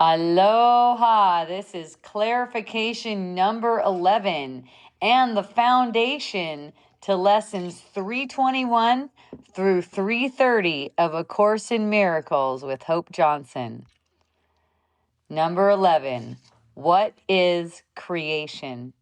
Aloha. This is clarification number 11 and the foundation to lessons 321 through 330 of A Course in Miracles with Hope Johnson. Number 11. What is creation?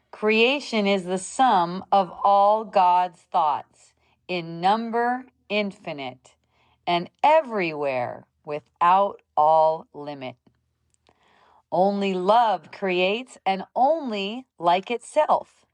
Creation is the sum of all God's thoughts, in number infinite, and everywhere without all limit. Only love creates, and only like itself.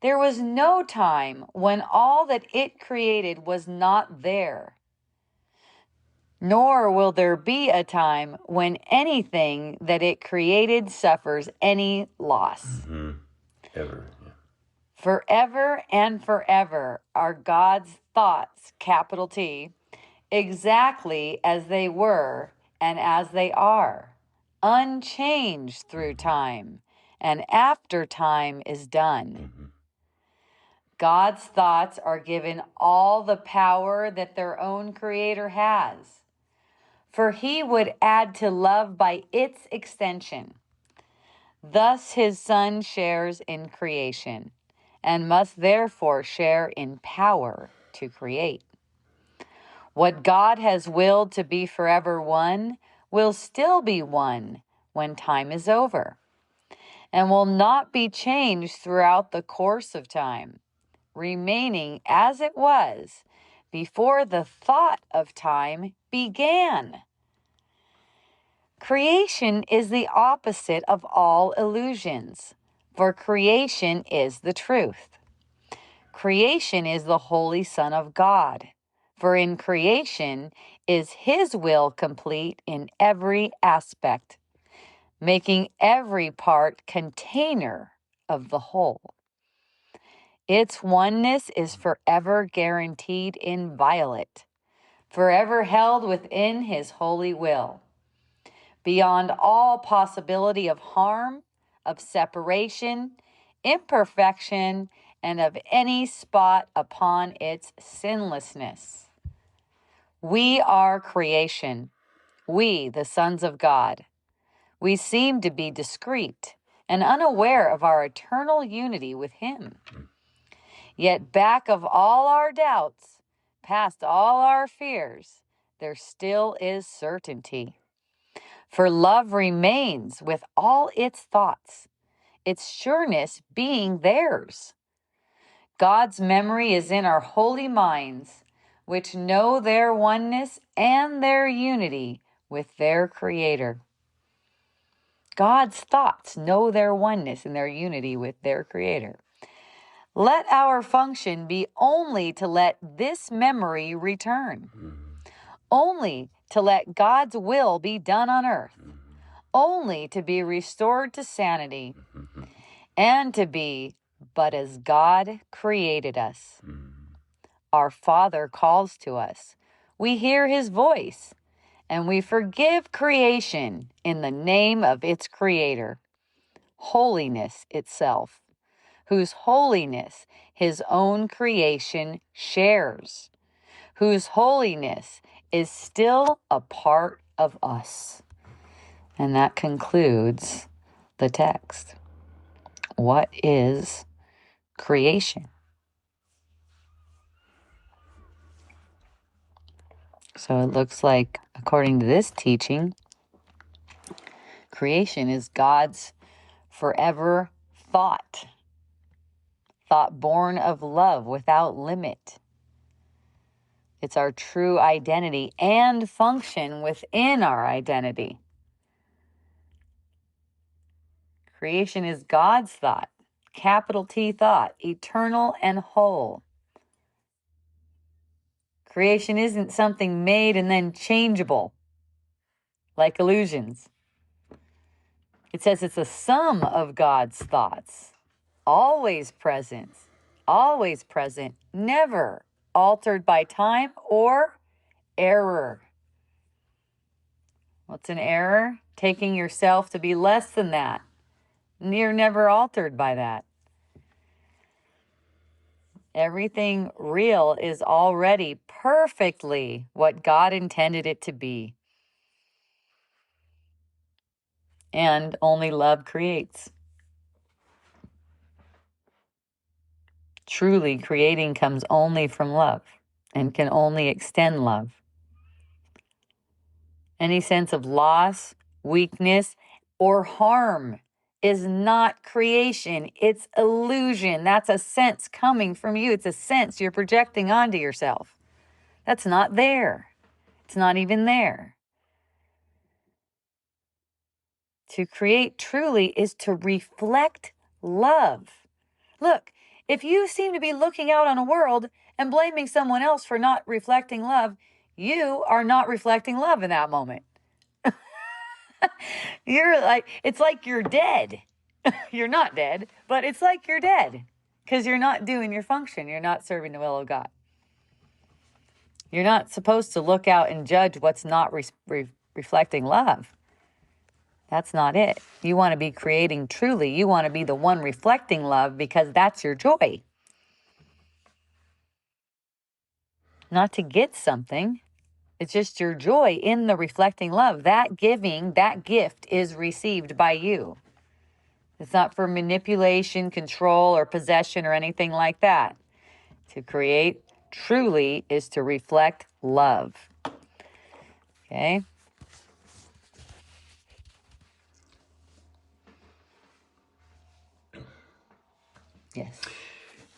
There was no time when all that it created was not there. Nor will there be a time when anything that it created suffers any loss. Ever. Yeah. Forever and forever are God's thoughts, capital T, exactly as they were and as they are, unchanged through time and after time is done. God's thoughts are given all the power that their own Creator has, for He would add to love by its extension. Thus His Son shares in creation and must therefore share in power to create. What God has willed to be forever one will still be one when time is over, and will not be changed throughout the course of time, remaining as it was before the thought of time began. Creation is the opposite of all illusions, for creation is the truth. Creation is the Holy Son of God, for in creation is His will complete in every aspect, making every part container of the whole. Its oneness is forever guaranteed inviolate, forever held within His holy will, beyond all possibility of harm, of separation, imperfection, and of any spot upon its sinlessness. We are creation, we, the sons of God. We seem to be discreet and unaware of our eternal unity with Him. Yet back of all our doubts, past all our fears, there still is certainty. For love remains with all its thoughts, its sureness being theirs. God's memory is in our holy minds, which know their oneness and their unity with their Creator. God's thoughts know their oneness and their unity with their Creator. Let our function be only to let this memory return, only to let God's will be done on earth, only to be restored to sanity, and to be but as God created us. Our Father calls to us. We hear His voice, and we forgive creation in the name of its Creator, holiness itself, whose holiness His own creation shares, whose holiness is still a part of us. And that concludes the text. What is creation? So it looks like, according to this teaching, creation is God's forever thought born of love without limit. It's our true identity and function within our identity. Creation is God's thought, capital T thought, eternal and whole. Creation isn't something made and then changeable, like illusions. It says it's a sum of God's thoughts, always present, never altered by time or error. What's an error? Taking yourself to be less than that. You're never altered by that. Everything real is already perfectly what God intended it to be. And only love creates. Truly, creating comes only from love and can only extend love. Any sense of loss, weakness, or harm is not creation. It's illusion. That's a sense coming from you. It's a sense you're projecting onto yourself. That's not there. It's not even there. To create truly is to reflect love. Look, if you seem to be looking out on a world and blaming someone else for not reflecting love, you are not reflecting love in that moment. It's like you're dead. You're not dead, but it's like you're dead because you're not doing your function. You're not serving the will of God. You're not supposed to look out and judge what's not reflecting love. That's not it. You want to be creating truly. You want to be the one reflecting love because that's your joy. Not to get something. It's just your joy in the reflecting love. That giving, that gift is received by you. It's not for manipulation, control, or possession or anything like that. To create truly is to reflect love. Okay? Yes.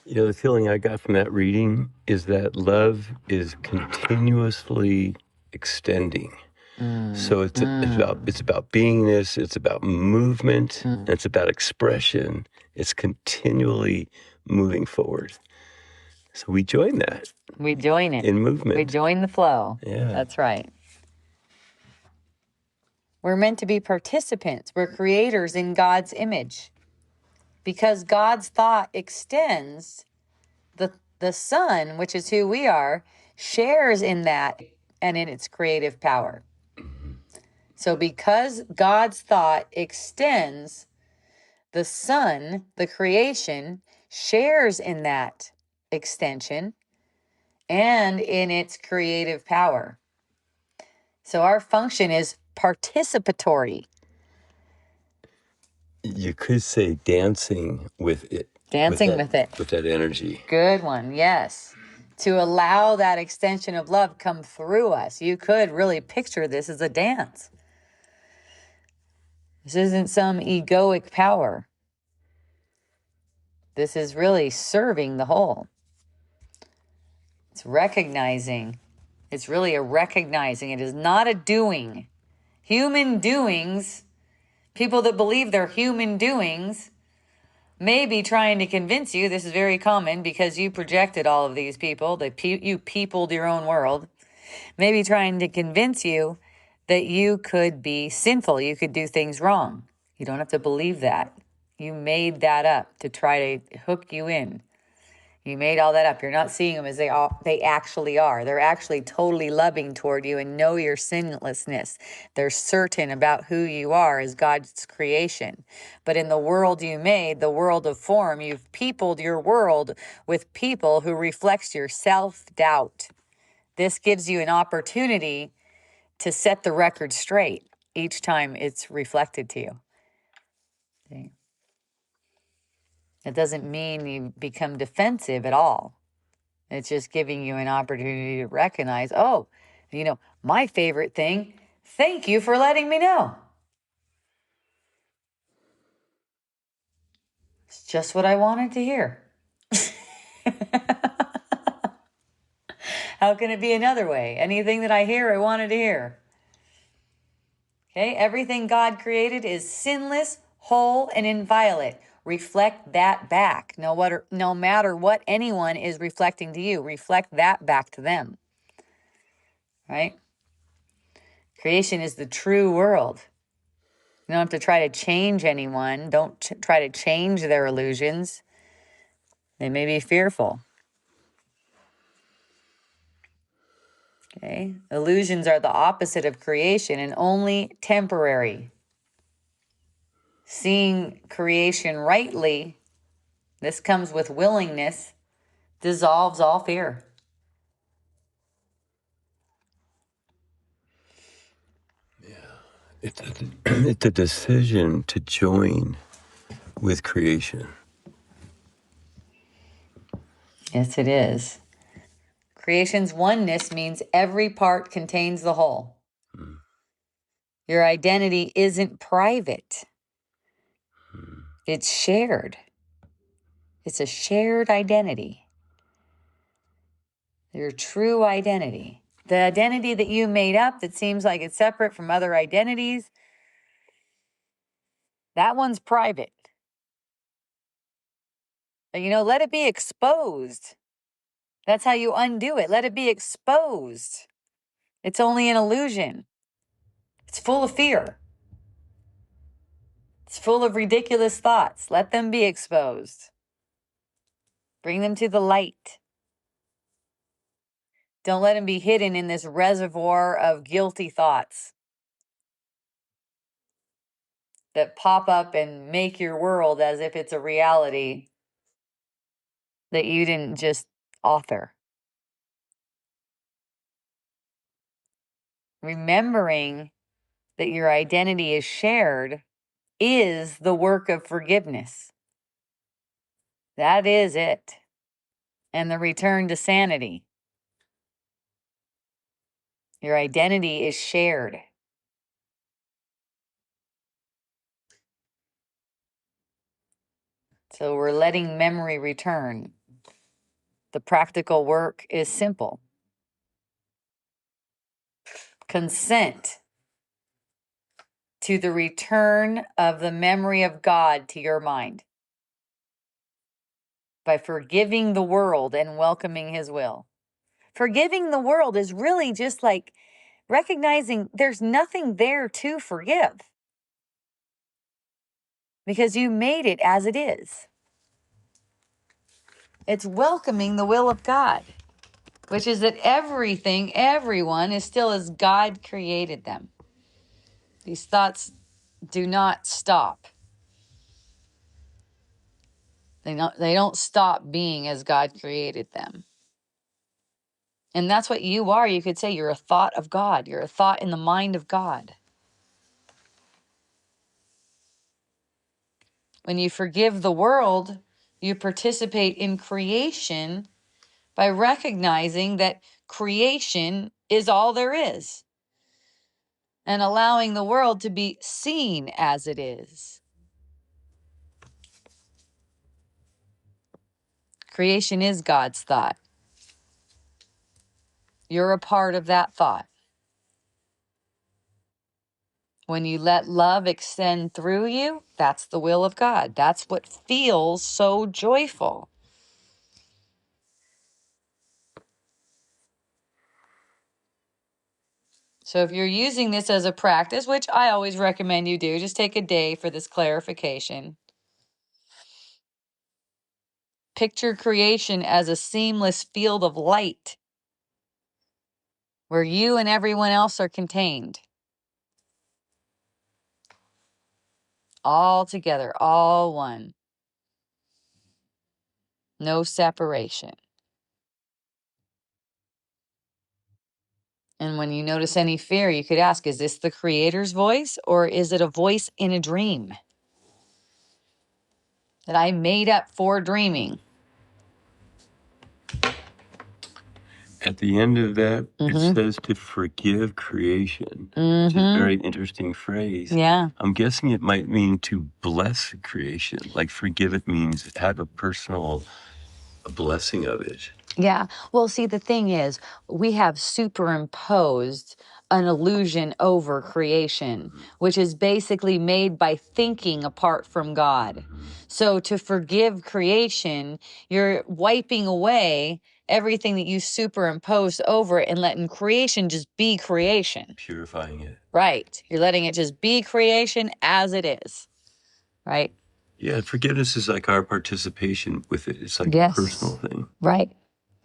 The feeling I got from that reading is that love is continuously extending. So it's about beingness, it's about movement, and it's about expression. It's continually moving forward. So we join that. We join it. In movement. We join the flow. Yeah. That's right. We're meant to be participants. We're creators in God's image. Because God's thought extends, the Son, which is who we are, shares in that and in its creative power. So because God's thought extends, the Son, the creation, shares in that extension and in its creative power. So our function is participatory. You could say dancing with it. Dancing with it. With that energy. Good one, yes. To allow that extension of love come through us. You could really picture this as a dance. This isn't some egoic power. This is really serving the whole. It's recognizing. It's really a recognizing. It is not a doing. Human doings, people that believe they're human doings, may be trying to convince you, this is very common because you projected all of these people, you peopled your own world, maybe trying to convince you that you could be sinful, you could do things wrong. You don't have to believe that. You made that up to try to hook you in. You made all that up. You're not seeing them as they actually are. They're actually totally loving toward you and know your sinlessness. They're certain about who you are as God's creation. But in the world you made, the world of form, you've peopled your world with people who reflects your self-doubt. This gives you an opportunity to set the record straight each time it's reflected to you. See? It doesn't mean you become defensive at all. It's just giving you an opportunity to recognize, my favorite thing, thank you for letting me know. It's just what I wanted to hear. How can it be another way? Anything that I hear, I wanted to hear. Okay, everything God created is sinless, whole, and inviolate. Reflect that back. No matter what anyone is reflecting to you, reflect that back to them. Right? Creation is the true world. You don't have to try to change anyone. Don't try to change their illusions. They may be fearful. Okay? Illusions are the opposite of creation and only temporary. Seeing creation rightly, this comes with willingness, dissolves all fear. It's a decision to join with creation. Yes, it is. Creation's oneness means every part contains the whole. Your identity isn't private. It's shared. It's a shared identity. Your true identity. The identity that you made up that seems like it's separate from other identities, that one's private. Let it be exposed. That's how you undo it. Let it be exposed. It's only an illusion. It's full of fear. It's full of ridiculous thoughts. Let them be exposed. Bring them to the light. Don't let them be hidden in this reservoir of guilty thoughts that pop up and make your world as if it's a reality that you didn't just author. Remembering that your identity is shared is the work of forgiveness. That is it. And the return to sanity. Your identity is shared. So we're letting memory return. The practical work is simple. Consent to the return of the memory of God to your mind by forgiving the world and welcoming His will. Forgiving the world is really just like recognizing there's nothing there to forgive because you made it as it is. It's welcoming the will of God, which is that everything, everyone is still as God created them. These thoughts do not stop. They don't stop being as God created them. And that's what you are. You could say you're a thought of God. You're a thought in the mind of God. When you forgive the world, you participate in creation by recognizing that creation is all there is and allowing the world to be seen as it is. Creation is God's thought. You're a part of that thought. When you let love extend through you, that's the will of God. That's what feels so joyful. So if you're using this as a practice, which I always recommend you do, just take a day for this clarification. Picture creation as a seamless field of light where you and everyone else are contained. All together, all one. No separation. And when you notice any fear, you could ask, is this the Creator's voice or is it a voice in a dream that I made up for dreaming? At the end of that, it says to forgive creation, which is a very interesting phrase. Yeah. I'm guessing it might mean to bless creation. Like forgive it means have a personal blessing of it. Yeah. Well, see, the thing is, we have superimposed an illusion over creation, which is basically made by thinking apart from God. So to forgive creation, you're wiping away everything that you superimposed over it and letting creation just be creation. Purifying it. Right. You're letting it just be creation as it is. Right. Yeah, forgiveness is like our participation with it. It's like a personal thing. Right.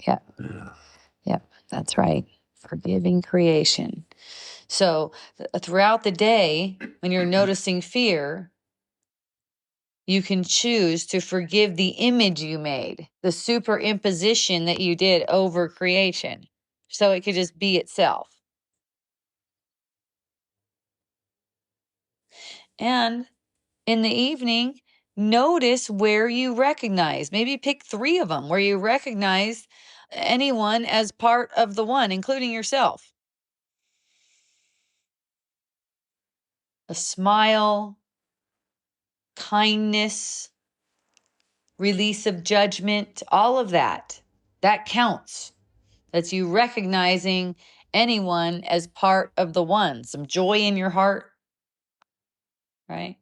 Yeah. Yeah, that's right. Forgiving creation. So throughout the day, when you're noticing fear, you can choose to forgive the image you made, the superimposition that you did over creation. So it could just be itself. And in the evening, notice where you recognize. Maybe pick 3 of them where you recognize anyone as part of the one, including yourself. A smile, kindness, release of judgment, all of that. That counts. That's you recognizing anyone as part of the one. Some joy in your heart, right?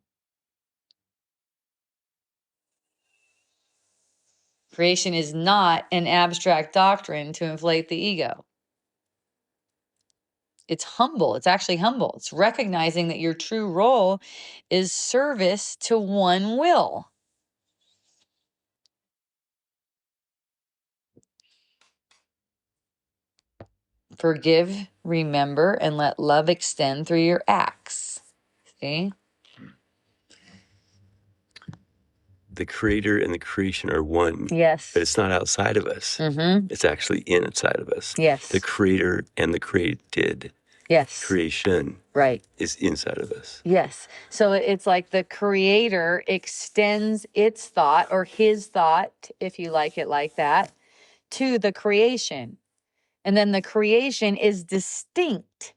Creation is not an abstract doctrine to inflate the ego. It's humble. It's actually humble. It's recognizing that your true role is service to one will. Forgive, remember, and let love extend through your acts. See? The creator and the creation are one. Yes. But it's not outside of us. Mm-hmm. It's actually inside of us. Yes. The creator and the created. Yes. Creation. Right. Is inside of us. Yes. So it's like the creator extends its thought or his thought, if you like it like that, to the creation. And then the creation is distinct.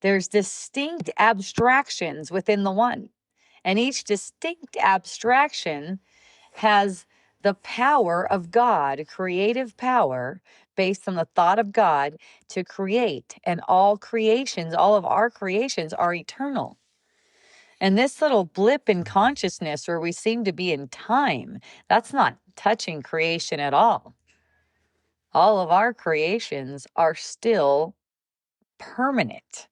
There's distinct abstractions within the one. And each distinct abstraction has the power of God, creative power, based on the thought of God to create. And all creations, all of our creations are eternal. And this little blip in consciousness where we seem to be in time, that's not touching creation at all. All of our creations are still permanent,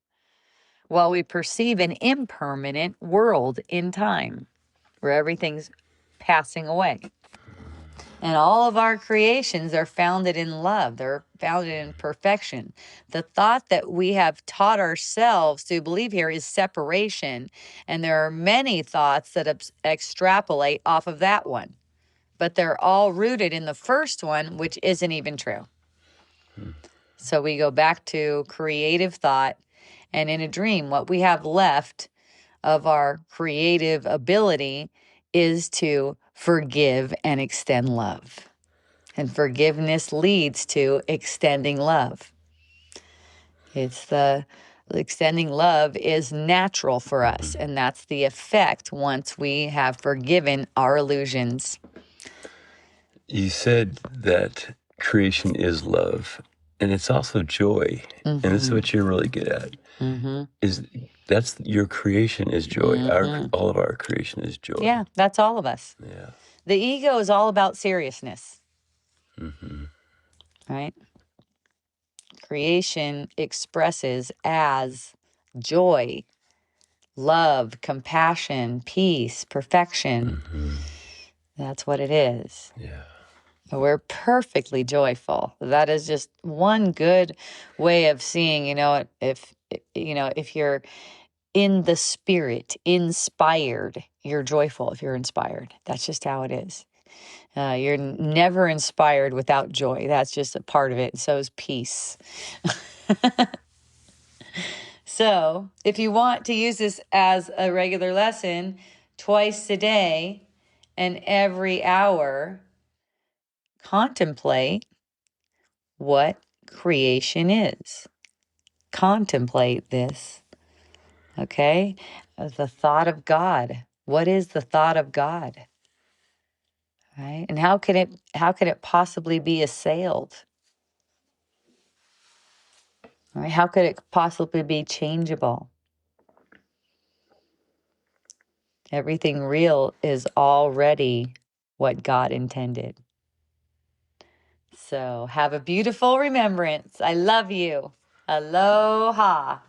while we perceive an impermanent world in time where everything's passing away. And all of our creations are founded in love. They're founded in perfection. The thought that we have taught ourselves to believe here is separation. And there are many thoughts that extrapolate off of that one. But they're all rooted in the first one, which isn't even true. So we go back to creative thought. And in a dream, what we have left of our creative ability is to forgive and extend love. And forgiveness leads to extending love. Extending love is natural for us. And that's the effect once we have forgiven our illusions. You said that creation is love, and it's also joy. Mm-hmm. And this is what you're really good at. Mm-hmm. That's your creation is joy. Mm-hmm. All of our creation is joy. Yeah, that's all of us. Yeah. The ego is all about seriousness. Mm-hmm. Right? Creation expresses as joy, love, compassion, peace, perfection. Mm-hmm. That's what it is. Yeah. We're perfectly joyful. That is just one good way of seeing, if you're in the spirit, inspired, you're joyful if you're inspired. That's just how it is. You're never inspired without joy. That's just a part of it. So is peace. So if you want to use this as a regular lesson twice a day and every hour, contemplate what creation is. Contemplate this. Okay? The thought of God. What is the thought of God? Right? And how could it possibly be assailed? Right? How could it possibly be changeable? Everything real is already what God intended. So have a beautiful remembrance. I love you. Aloha.